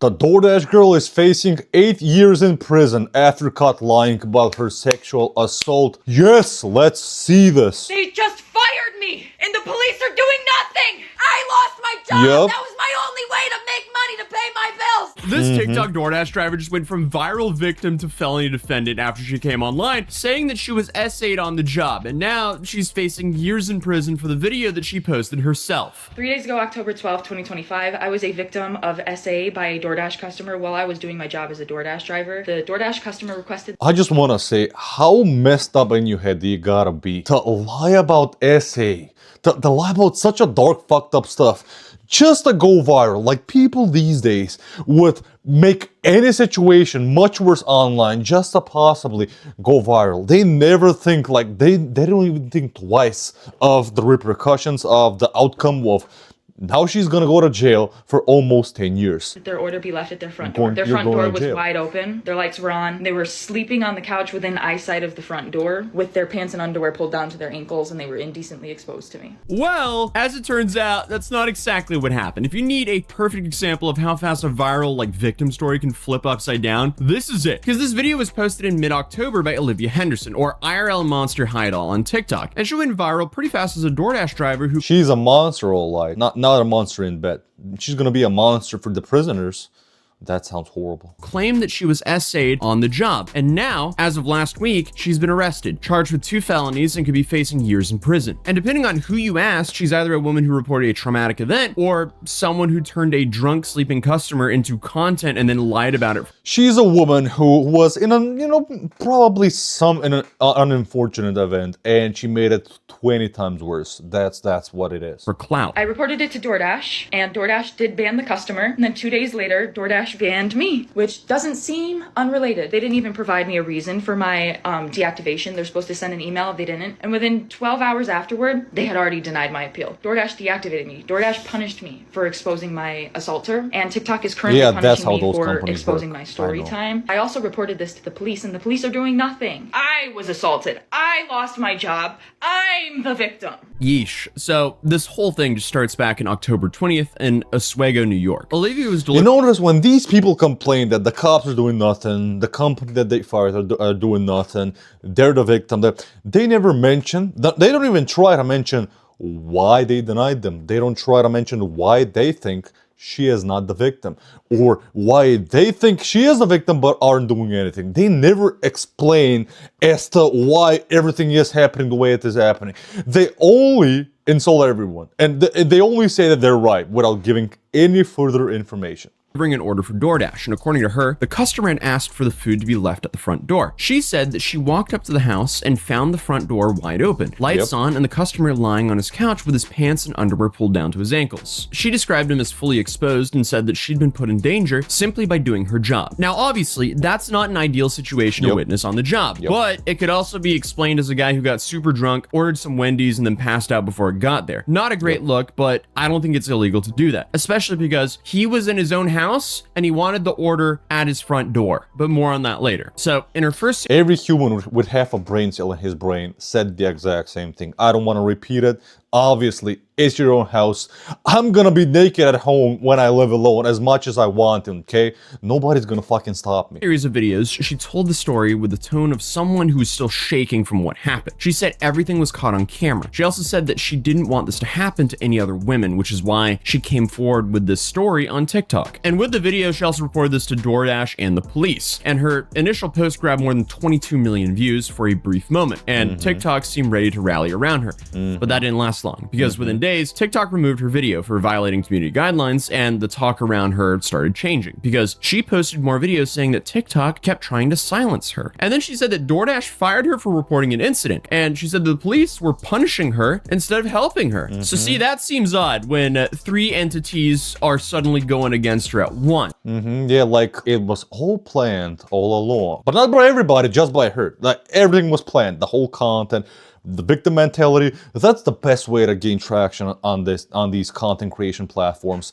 The DoorDash girl is facing 8 years in prison after caught lying about her sexual assault. Yes, let's see this. They just fired me, and the police are doing nothing. I lost my job. Yep. That was my only way to make money to pay my bills. This TikTok DoorDash driver just went from viral victim to felony defendant after she came online, saying that she was essayed on the job, and now she's facing years in prison for the video that she posted herself. 3 days ago, October 12th, 2025, I was a victim of SA by a DoorDash customer while I was doing my job as a DoorDash driver. The DoorDash customer requested... I just want to say, how messed up in your head do you gotta be to lie about SA? To lie about such a dark, fucked up stuff just to go viral. Like, people these days would make any situation much worse online just to possibly go viral. They never think, like, they don't even think twice of the repercussions of the outcome of now she's gonna go to jail for almost 10 years. Their order be left at their front door. Their front door was wide open. Their lights were on. They were sleeping on the couch within eyesight of the front door with their pants and underwear pulled down to their ankles, and they were indecently exposed to me. Well, as it turns out, that's not exactly what happened. If you need a perfect example of how fast a viral, like, victim story can flip upside down, this is it. Because this video was posted in mid-October by Olivia Henderson, or IRL Monster Hideall on TikTok, and she went viral pretty fast as a DoorDash driver who... She's a monster, all right. Not a monster in bed. She's gonna be a monster for the prisoners. That sounds horrible. Claimed that she was essayed on the job. And now, as of last week, she's been arrested, charged with 2 felonies, and could be facing years in prison. And depending on who you ask, she's either a woman who reported a traumatic event or someone who turned a drunk sleeping customer into content and then lied about it. She's a woman who was in a, probably in an unfortunate event, and she made it 20 times worse. That's what it is. For clout. I reported it to DoorDash, and DoorDash did ban the customer, and then 2 days later, DoorDash banned me, which doesn't seem unrelated. They didn't even provide me a reason for my deactivation. They're supposed to send an email. They didn't. And within 12 hours afterward, they had already denied my appeal. DoorDash deactivated me. DoorDash punished me for exposing my assaulter, and TikTok is currently punishing me for exposing my story time. I also reported this to the police, and the police are doing nothing. I was assaulted. I lost my job. I'm the victim. Yeesh. So this whole thing just starts back in October 20th in Oswego, New York. Olivia was You notice when these people complain that the cops are doing nothing, the company that they fired are doing nothing, they're the victim, they never mention, they don't even try to mention why they denied them. They don't try to mention why they think she is not the victim, or why they think she is the victim but aren't doing anything. They never explain as to why everything is happening the way it is happening. They only insult everyone, and they only say that they're right without giving any further information. Bring an order for DoorDash, and according to her, the customer had asked for the food to be left at the front door. She said that she walked up to the house and found the front door wide open, lights on, and the customer lying on his couch with his pants and underwear pulled down to his ankles. She described him as fully exposed and said that she'd been put in danger simply by doing her job. Now, obviously, that's not an ideal situation to witness on the job, but it could also be explained as a guy who got super drunk, ordered some Wendy's, and then passed out before it got there. Not a great look, but I don't think it's illegal to do that, especially because he was in his own house and he wanted the order at his front door, but more on that later. So in her first... Every human with half a brain cell in his brain said the exact same thing. I don't want to repeat it. Obviously, it's your own house. I'm gonna be naked at home when I live alone as much as I want to, okay? Nobody's gonna fucking stop me. Series of videos, she told the story with the tone of someone who is still shaking from what happened. She said everything was caught on camera. She also said that she didn't want this to happen to any other women, which is why she came forward with this story on TikTok. And with the video, she also reported this to DoorDash and the police. And her initial post grabbed more than 22 million views for a brief moment. And TikTok seemed ready to rally around her. But that didn't last long, because within days, TikTok removed her video for violating community guidelines, and the talk around her started changing because she posted more videos saying that TikTok kept trying to silence her. And then she said that DoorDash fired her for reporting an incident, and she said the police were punishing her instead of helping her. So see, that seems odd when 3 entities are suddenly going against her at once. Yeah, like it was all planned all along, but not by everybody, just by her. Like everything was planned, the whole content. The victim mentality, that's the best way to gain traction on these content creation platforms.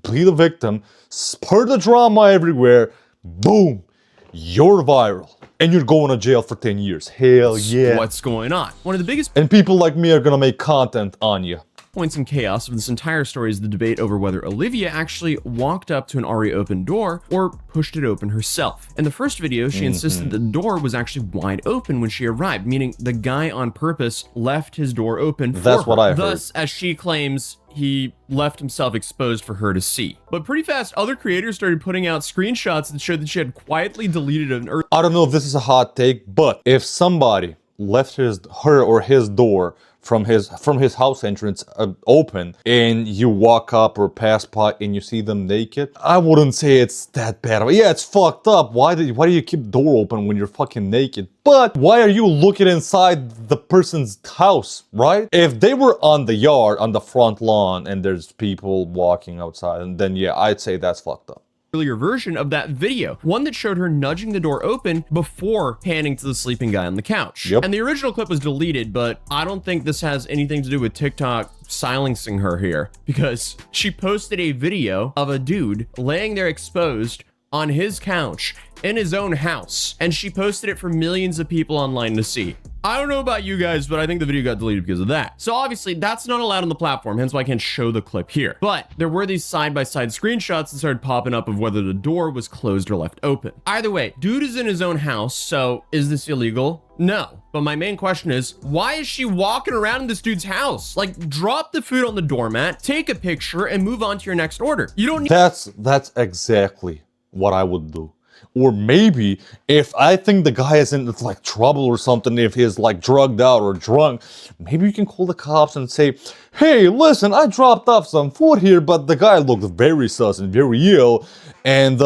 Be the victim, spur the drama everywhere, boom, you're viral. And you're going to jail for 10 years. Hell yeah. What's going on? One of the biggest... And people like me are gonna make content on you. Points in chaos of this entire story is the debate over whether Olivia actually walked up to an already open door or pushed it open herself. In the first video, she insisted the door was actually wide open when she arrived, meaning the guy on purpose left his door open for That's her. what I heard. Thus, as she claims, he left himself exposed for her to see. But pretty fast, other creators started putting out screenshots that showed that she had quietly deleted an early. I don't know if this is a hot take, but if somebody left her or his door from his house entrance open, and you walk up or pass by and you see them naked, I wouldn't say it's that bad. Yeah, it's fucked up. Why do you keep the door open when you're fucking naked? But why are you looking inside the person's house, right? If they were on the yard, on the front lawn, and there's people walking outside, and then yeah, I'd say that's fucked up. Earlier version of that video, one that showed her nudging the door open before panning to the sleeping guy on the couch. Yep. And the original clip was deleted, but I don't think this has anything to do with TikTok silencing her here, because she posted a video of a dude laying there exposed on his couch in his own house, and she posted it for millions of people online to see. I don't know about you guys, but I think the video got deleted because of that. So obviously that's not allowed on the platform, hence why I can't show the clip here. But there were these side-by-side screenshots that started popping up of whether the door was closed or left open. Either way, dude is in his own house, so is this illegal? No. But my main question is, why is she walking around in this dude's house? Like, drop the food on the doormat, take a picture, and move on to your next order. You don't need— That's exactly what I would do. Or maybe if I think the guy is in like trouble or something, if he's like drugged out or drunk, maybe you can call the cops and say, hey, listen, I dropped off some food here, but the guy looked very sus and very ill. And,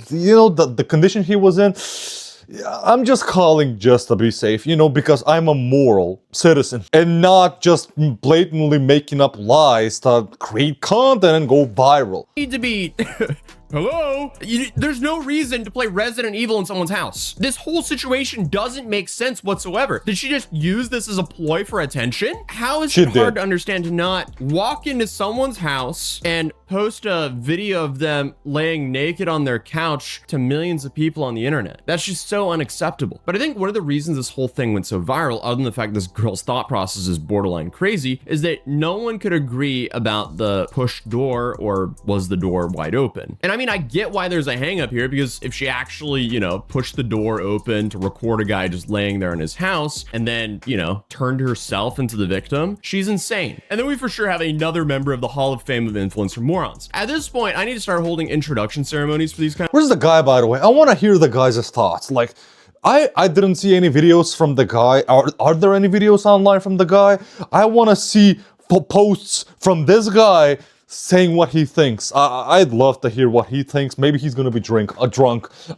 you know, the condition he was in, I'm just calling just to be safe, you know, because I'm a moral citizen and not just blatantly making up lies to create content and go viral. Need to be hello? There's no reason to play Resident Evil in someone's house. This whole situation doesn't make sense whatsoever. Did she just use this as a ploy for attention? How is it hard to understand to not walk into someone's house and post a video of them laying naked on their couch to millions of people on the internet? That's just so unacceptable. But I think one of the reasons this whole thing went so viral, other than the fact this girl's thought process is borderline crazy, is that no one could agree about the push door or was the door wide open. And I mean, I get why there's a hang up here, because if she actually, you know, pushed the door open to record a guy just laying there in his house and then, you know, turned herself into the victim, she's insane. And then we for sure have another member of the Hall of Fame of influencer morons. At this point, I need to start holding introduction ceremonies for these kind of— Where's the guy, by the way? I want to hear the guy's thoughts. Like, I didn't see any videos from the guy. Are there any videos online from the guy? I want to see posts from this guy saying what he thinks. I'd love to hear what he thinks. Maybe he's gonna be drunk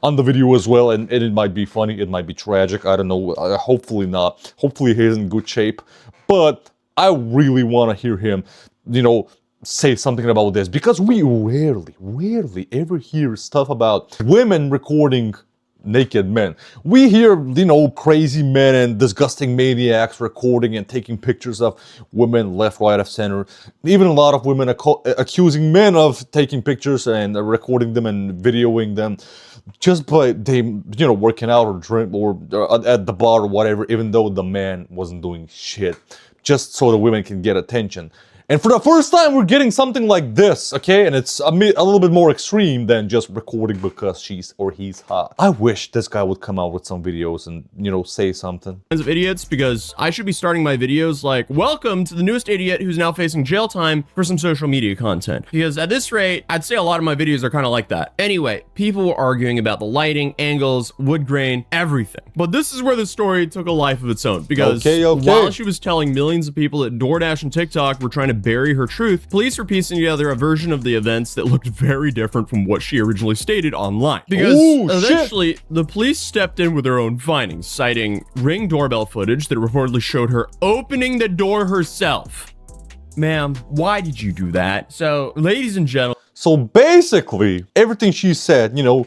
on the video as well, and it might be funny, it might be tragic, I don't know, hopefully not. Hopefully he's in good shape, but I really want to hear him, you know, say something about this, because we rarely ever hear stuff about women recording naked men. We hear, you know, crazy men and disgusting maniacs recording and taking pictures of women left, right, of center. Even a lot of women accusing men of taking pictures and recording them and videoing them just by they, you know, working out or drink or at the bar or whatever, even though the man wasn't doing shit, just so the women can get attention. And for the first time, we're getting something like this, okay? And it's a little bit more extreme than just recording because she's or he's hot. I wish this guy would come out with some videos and, you know, say something. Of idiots, because I should be starting my videos like, welcome to the newest idiot who's now facing jail time for some social media content. Because at this rate, I'd say a lot of my videos are kind of like that. Anyway, people were arguing about the lighting, angles, wood grain, everything. But this is where the story took a life of its own, because while she was telling millions of people that DoorDash and TikTok were trying to bury her truth, police were piecing together a version of the events that looked very different from what she originally stated online. Because eventually, the police stepped in with their own findings, citing Ring doorbell footage that reportedly showed her opening the door herself. Ma'am, why did you do that? So, ladies and gentlemen. So basically, everything she said, you know,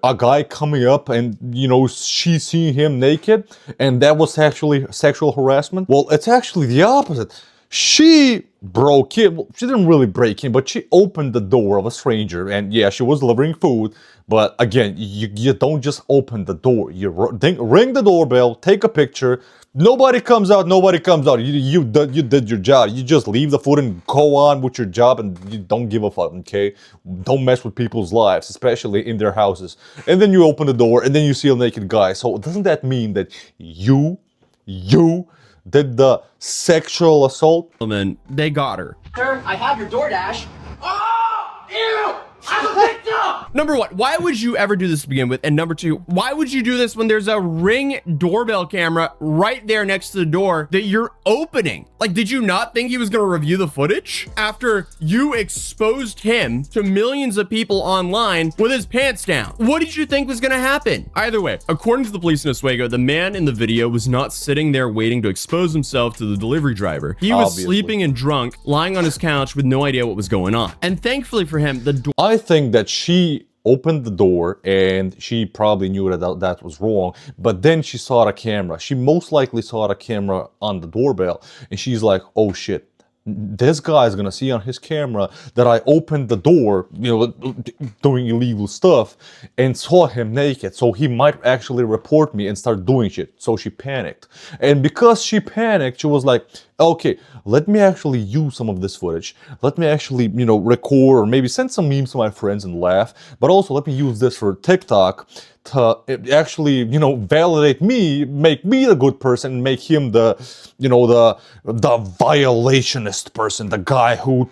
a guy coming up and, you know, she seeing him naked, and that was actually sexual harassment. Well, it's actually the opposite. She broke in. Well, she didn't really break in, but she opened the door of a stranger. And yeah, she was delivering food. But again, you don't just open the door. You ring the doorbell, take a picture. Nobody comes out. Nobody comes out. You did your job. You just leave the food and go on with your job, and you don't give a fuck. Okay, don't mess with people's lives, especially in their houses. And then you open the door, and then you see a naked guy. So doesn't that mean that you did the sexual assault? And then they got her. Sir, I have your DoorDash. Oh! Ew! I'm a victim! Number one, why would you ever do this to begin with? And number two, why would you do this when there's a Ring doorbell camera right there next to the door that you're opening? Like, did you not think he was gonna review the footage after you exposed him to millions of people online with his pants down? What did you think was gonna happen? Either way, according to the police in Oswego, the man in the video was not sitting there waiting to expose himself to the delivery driver. He was Obviously. sleeping and drunk, lying on his couch with no idea what was going on. And thankfully for him, the door I think that she opened the door and she probably knew that was wrong, but then she saw the camera. She most likely saw the camera on the doorbell, and she's like, oh shit, this guy's gonna see on his camera that I opened the door, doing illegal stuff, and saw him naked, so he might actually report me and start doing shit. So she panicked, and because she panicked, she was like, okay, let me actually use some of this footage. Let me actually, record, or maybe send some memes to my friends and laugh, but also let me use this for TikTok to actually, validate me, make me the good person, make him the violationist person, the guy who,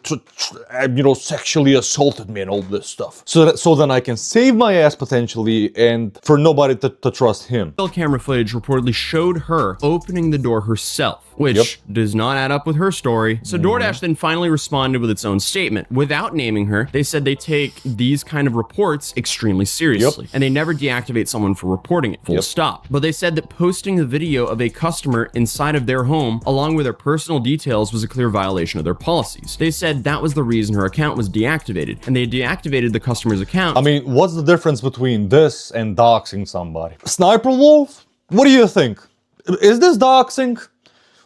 sexually assaulted me and all this stuff. So then I can save my ass potentially, and for nobody to trust him. camera footage reportedly showed her opening the door herself, which does not add up with her story. So DoorDash then finally responded with its own statement. Without naming her, they said they take these kind of reports extremely seriously, and they never deactivate someone for reporting it, full stop. But they said that posting the video of a customer inside of their home along with their personal details was a clear violation of their policies. They said that was the reason her account was deactivated, and they deactivated the customer's account. I mean, what's the difference between this and doxing somebody? Sniper Wolf? What do you think? Is this doxing?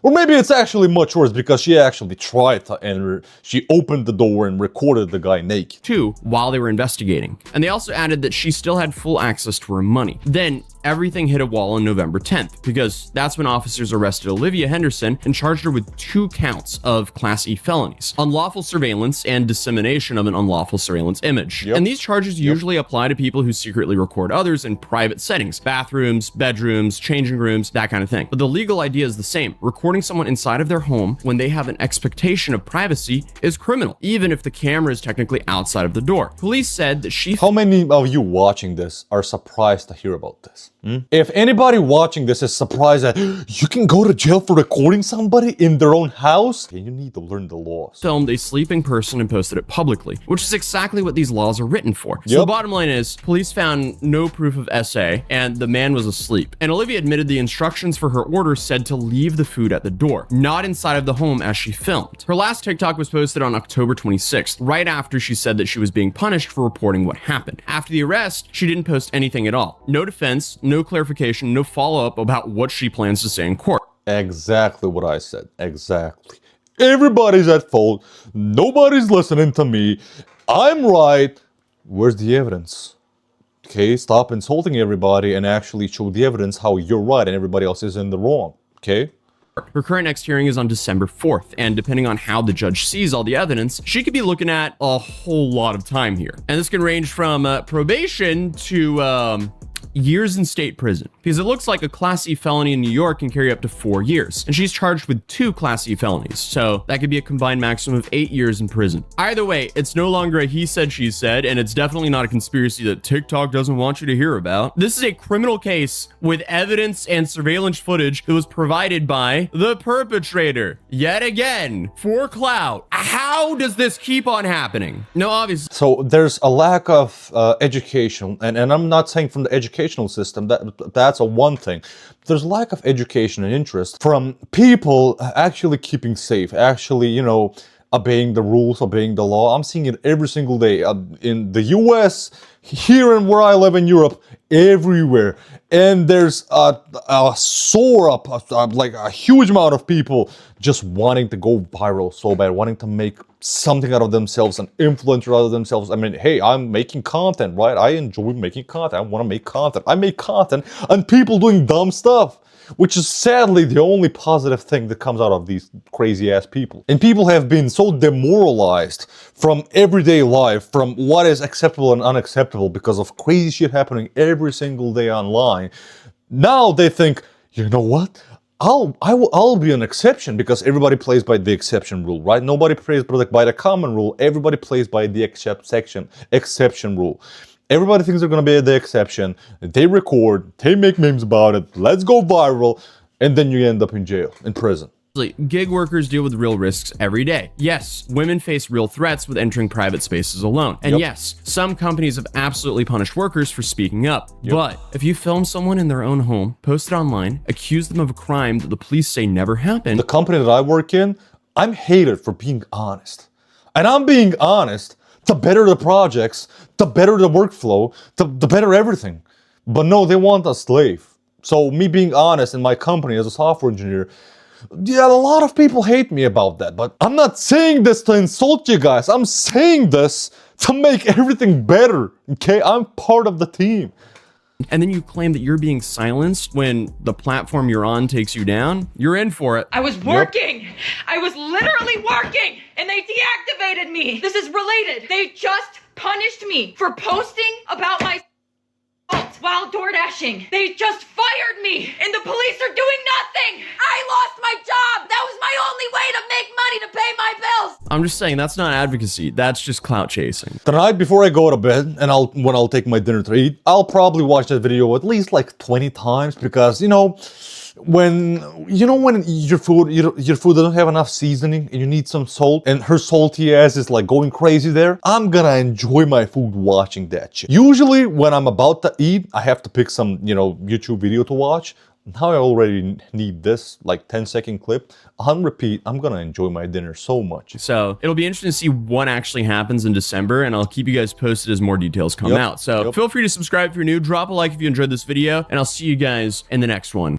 Or maybe it's actually much worse because she actually tried to enter. She opened the door and recorded the guy naked. Two, while they were investigating. And they also added that she still had full access to her money. Then everything hit a wall on November 10th, because that's when officers arrested Olivia Henderson and charged her with 2 counts of Class E felonies: unlawful surveillance and dissemination of an unlawful surveillance image. And these charges usually apply to people who secretly record others in private settings: bathrooms, bedrooms, changing rooms, that kind of thing. But the legal idea is the same. Recording someone inside of their home when they have an expectation of privacy is criminal, even if the camera is technically outside of the door. Police said that How many of you watching this are surprised to hear about this? If anybody watching this is surprised that you can go to jail for recording somebody in their own house, you need to learn the laws. filmed a sleeping person and posted it publicly, which is exactly what these laws are written for. So the bottom line is, police found no proof of SA, and the man was asleep. And Olivia admitted the instructions for her order said to leave the food at the door, not inside of the home as she filmed. Her last TikTok was posted on October 26th, right after she said that she was being punished for reporting what happened. After the arrest, she didn't post anything at all. No defense, no clarification, no follow-up about what she plans to say in court. Exactly what I said. Exactly. Everybody's at fault. Nobody's listening to me. I'm right. Where's the evidence? Okay, stop insulting everybody and actually show the evidence how you're right and everybody else is in the wrong. Okay? Her current next hearing is on December 4th, and depending on how the judge sees all the evidence, she could be looking at a whole lot of time here. And this can range from probation to years in state prison, because it looks like a Class E felony in New York can carry up to 4 years, and she's charged with 2 Class E felonies, so that could be a combined maximum of 8 years in prison. Either way, it's no longer a he said, she said, and it's definitely not a conspiracy that TikTok doesn't want you to hear about. This is a criminal case with evidence and surveillance footage that was provided by the perpetrator, yet again, for clout. How does this keep on happening? No, obviously. So there's a lack of education, and I'm not saying from the educational system, that's a one thing. There's lack of education and interest from people actually keeping safe, actually, obeying the rules, obeying the law. I'm seeing it every single day in the US, here and where I live in Europe, everywhere. and there's like a huge amount of people just wanting to go viral so bad, wanting to make something out of themselves, an influencer out of themselves. I mean, hey, I'm making content, right? I enjoy making content. I want to make content. I make content, and people doing dumb stuff, which is sadly the only positive thing that comes out of these crazy ass people. And people have been so demoralized from everyday life, from what is acceptable and unacceptable because of crazy shit happening every single day online. Now they think, you know what? I'll be an exception because everybody plays by the exception rule, right? Nobody plays by the common rule. Everybody plays by the exception rule. Everybody thinks they're gonna be the exception. They record, they make memes about it. Let's go viral, and then you end up in jail, in prison. Gig workers deal with real risks every day. Yes, women face real threats with entering private spaces alone. And yes, some companies have absolutely punished workers for speaking up. But if you film someone in their own home, post it online, accuse them of a crime that the police say never happened. The company that I work in, I'm hated for being honest. And I'm being honest, the better the projects, the better the workflow, the better everything. But no, they want a slave. So me being honest in my company as a software engineer, yeah, a lot of people hate me about that, but I'm not saying this to insult you guys. I'm saying this to make everything better, okay? I'm part of the team. And then you claim that you're being silenced when the platform you're on takes you down. You're in for it. I was working. I was literally working, and they deactivated me. This is related. They just punished me for posting about my while door dashing. They just fired me, and the police are doing nothing. I lost my job. That was my only way to make money to pay my bills. I'm just saying that's not advocacy. That's just clout chasing. Tonight before I go to bed, and when I'll take my dinner to eat, I'll probably watch that video at least like 20 times because, you know, when your food doesn't have enough seasoning and you need some salt and her salty ass is like going crazy there, I'm gonna enjoy my food watching that shit. Usually when I'm about to eat, I have to pick some, YouTube video to watch. Now I already need this like 10-second clip. On repeat, I'm gonna enjoy my dinner so much. So it'll be interesting to see what actually happens in December, and I'll keep you guys posted as more details come out. So feel free to subscribe if you're new, drop a like if you enjoyed this video, and I'll see you guys in the next one.